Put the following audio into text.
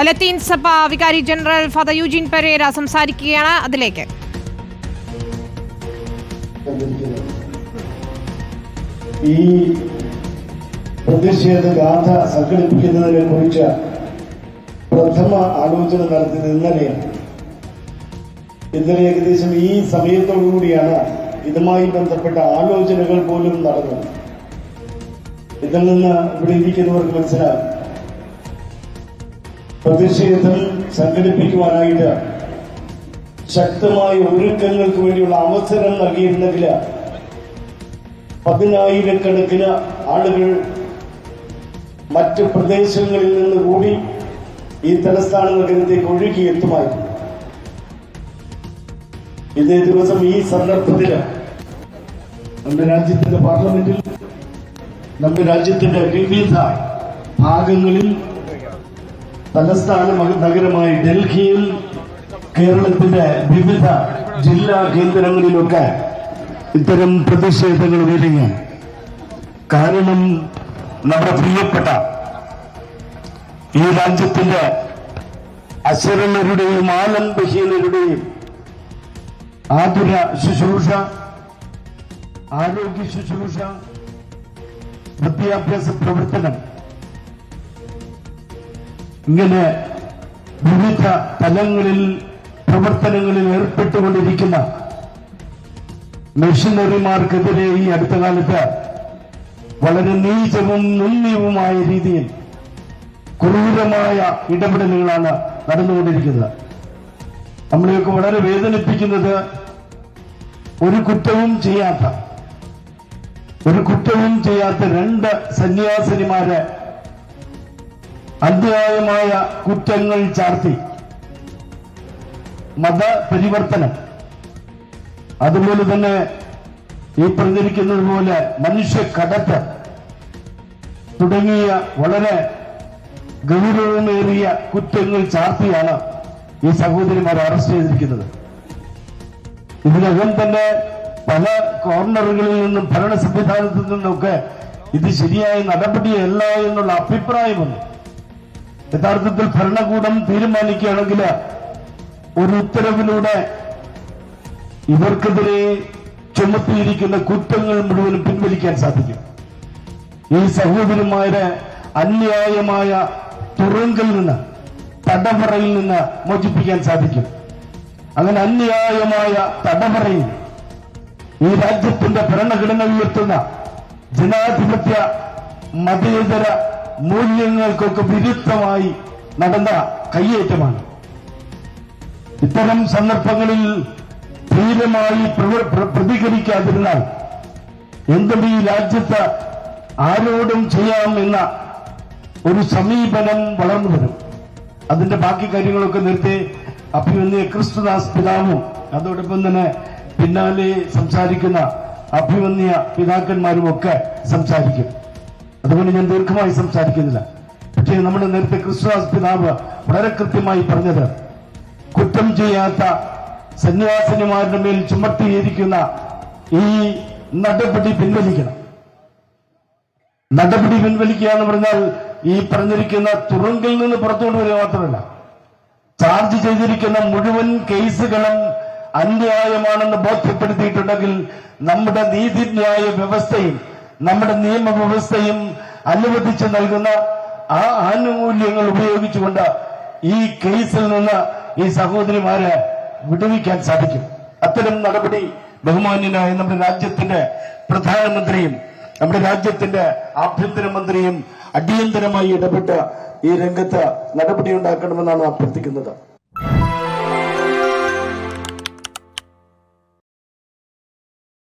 ലത്തീൻ സഭ വികാരി general father യൂജിൻ Pereira സംസാരിക്കുകയാണ്. അതിലേക്ക് ഈ പ്രതിഷേധ ഗാഥ സംഘടിപ്പിക്കുന്നതിനെ കുറിച്ച് പ്രഥമ ആലോചന നടത്തിയത് ഇന്നലെയാണ്. ഇന്നലെ ഏകദേശം ഈ സമയത്തോടുകൂടിയാണ് ഇതുമായി ബന്ധപ്പെട്ട ആലോചനകൾ പോലും നടന്നത്. ഇതിൽ നിന്ന് ഇവിടെ ഇരിക്കുന്നവർക്ക് മനസ്സിലാകും, പ്രതിഷേധം സംഘടിപ്പിക്കുവാനായിട്ട് ശക്തമായ ഒരുക്കങ്ങൾക്ക് വേണ്ടിയുള്ള അവസരം നൽകിയിരുന്നെങ്കിൽ 10,000-കണക്കിന് ആളുകൾ മറ്റ് പ്രദേശങ്ങളിൽ നിന്ന് കൂടി ഈ തലസ്ഥാന നഗരത്തേക്ക് ഒഴുകിയെത്തുമായിരുന്നു. ഇതേ ദിവസം ഈ സന്ദർഭത്തിൽ നമ്മുടെ രാജ്യത്തിന്റെ പാർലമെന്റിൽ, നമ്മുടെ രാജ്യത്തിന്റെ വിവിധ ഭാഗങ്ങളിൽ, തലസ്ഥാന നഗരമായ ഡൽഹിയിൽ, കേരളത്തിന്റെ വിവിധ ജില്ലാ കേന്ദ്രങ്ങളിലൊക്കെ ഇത്തരം പ്രതിഷേധങ്ങൾ വരികയാണ്. കാരണം നമ്മുടെ പ്രിയപ്പെട്ട ഈ രാജ്യത്തിന്റെ അശരണരുടെയും ആലംബഹീനരുടെയും ആതുര ശുശ്രൂഷ, ആരോഗ്യ ശുശ്രൂഷ, വിദ്യാഭ്യാസ പ്രവർത്തനം, ഇങ്ങനെ വിവിധ തലങ്ങളിൽ പ്രവർത്തനങ്ങളിൽ ഏർപ്പെട്ടുകൊണ്ടിരിക്കുന്ന മിഷനറിമാർക്കെതിരെ ഈ അടുത്ത കാലത്ത് വളരെ നീചവും നിന്ദ്യവുമായ രീതിയിൽ ക്രൂരമായ ഇടപെടലുകളാണ് നടന്നുകൊണ്ടിരിക്കുന്നത്. നമ്മളെയൊക്കെ വളരെ വേദനിപ്പിക്കുന്നത് ഒരു കുറ്റവും ചെയ്യാത്ത 2 സന്യാസിനിമാരെ അന്യായമായ കുറ്റങ്ങൾ ചാർത്തി മതപരിവർത്തനം, അതുപോലെ തന്നെ ഈ പറഞ്ഞിരിക്കുന്നത് പോലെ മനുഷ്യക്കടത്ത് തുടങ്ങിയ വളരെ ഗൗരവമേറിയ കുറ്റങ്ങൾ ചാർത്തിയാണ് ഈ സഹോദരിമാരെ അറസ്റ്റ് ചെയ്തിരിക്കുന്നത്. ഇതിനകം തന്നെ പല കോർണറുകളിൽ നിന്നും ഭരണ സംവിധാനത്തിൽ നിന്നൊക്കെ ഇത് ശരിയായ നടപടിയല്ല എന്നുള്ള അഭിപ്രായമുണ്ട്. യഥാർത്ഥത്തിൽ ഭരണകൂടം തീരുമാനിക്കുകയാണെങ്കിൽ ഒരു ഉത്തരവിലൂടെ ഇവർക്കെതിരെ ചുമത്തിയിരിക്കുന്ന കുറ്റങ്ങൾ മുഴുവനും പിൻവലിക്കാൻ സാധിക്കും. ഈ സഹോദരിമാരെ അന്യായമായ തുറങ്കിൽ നിന്ന്, തടവറയിൽ നിന്ന് മോചിപ്പിക്കാൻ സാധിക്കും. അങ്ങനെ അന്യായമായ തടവറയിൽ ഈ രാജ്യത്തിന്റെ ഭരണഘടന ഉയർത്തുന്ന ജനാധിപത്യ മതേതര മൂല്യങ്ങൾക്കൊക്കെ വിരുദ്ധമായി നടന്ന കയ്യേറ്റമാണ്. ഇത്തരം സന്ദർഭങ്ങളിൽ ധീരമായി പ്രതികരിക്കാതിരുന്നാൽ എന്തും ഈ രാജ്യത്ത് ആരോടും ചെയ്യാമെന്ന ഒരു സമീപനം വളർന്നു വരും. അതിന്റെ ബാക്കി കാര്യങ്ങളൊക്കെ നേരത്തെ അഭിമന്യ ക്രിസ്തുദാസ് പിതാവും അതോടൊപ്പം തന്നെ പിന്നാലെ സംസാരിക്കുന്ന അഭിമന്യ പിതാക്കന്മാരും ഒക്കെ സംസാരിക്കും. അതുകൊണ്ട് ഞാൻ ദീർഘമായി സംസാരിക്കുന്നില്ല. പക്ഷേ നമ്മുടെ നേരത്തെ ക്രിസ്തുദാസ് പിതാവ് വളരെ കൃത്യമായി പറഞ്ഞത്, കുറ്റം ചെയ്യാത്ത സന്യാസിനിമാരുടെ മേൽ ചുമത്തിയിരിക്കുന്ന ഈ നടപടി പിൻവലിക്കണം. നടപടി പിൻവലിക്കുക എന്ന് പറഞ്ഞാൽ ഈ പറഞ്ഞിരിക്കുന്ന തുറങ്കിൽ നിന്ന് പുറത്തുകൊണ്ടുവരിക മാത്രമല്ല, ചാർജ് ചെയ്തിരിക്കുന്ന മുഴുവൻ കേസുകളും അന്യായമാണെന്ന് ബോധ്യപ്പെടുത്തിയിട്ടുണ്ടെങ്കിൽ നമ്മുടെ നീതിന്യായ വ്യവസ്ഥയും നമ്മുടെ നിയമവ്യവസ്ഥയും അനുവദിച്ചു നൽകുന്ന ആ ആനുകൂല്യങ്ങൾ ഉപയോഗിച്ചുകൊണ്ട് ഈ കേസിൽ നിന്ന് ഈ സഹോദരിമാരെ വിടുവിക്കാൻ സാധിക്കും. അത്തരം നടപടി ബഹുമാന്യനായ നമ്മുടെ രാജ്യത്തിന്റെ പ്രധാനമന്ത്രിയും നമ്മുടെ രാജ്യത്തിന്റെ ആഭ്യന്തരമന്ത്രിയും അടിയന്തരമായി ഇടപെട്ട് ഈ രംഗത്ത് നടപടി ഉണ്ടാക്കണമെന്നാണ് അഭ്യർത്ഥിക്കുന്നത്.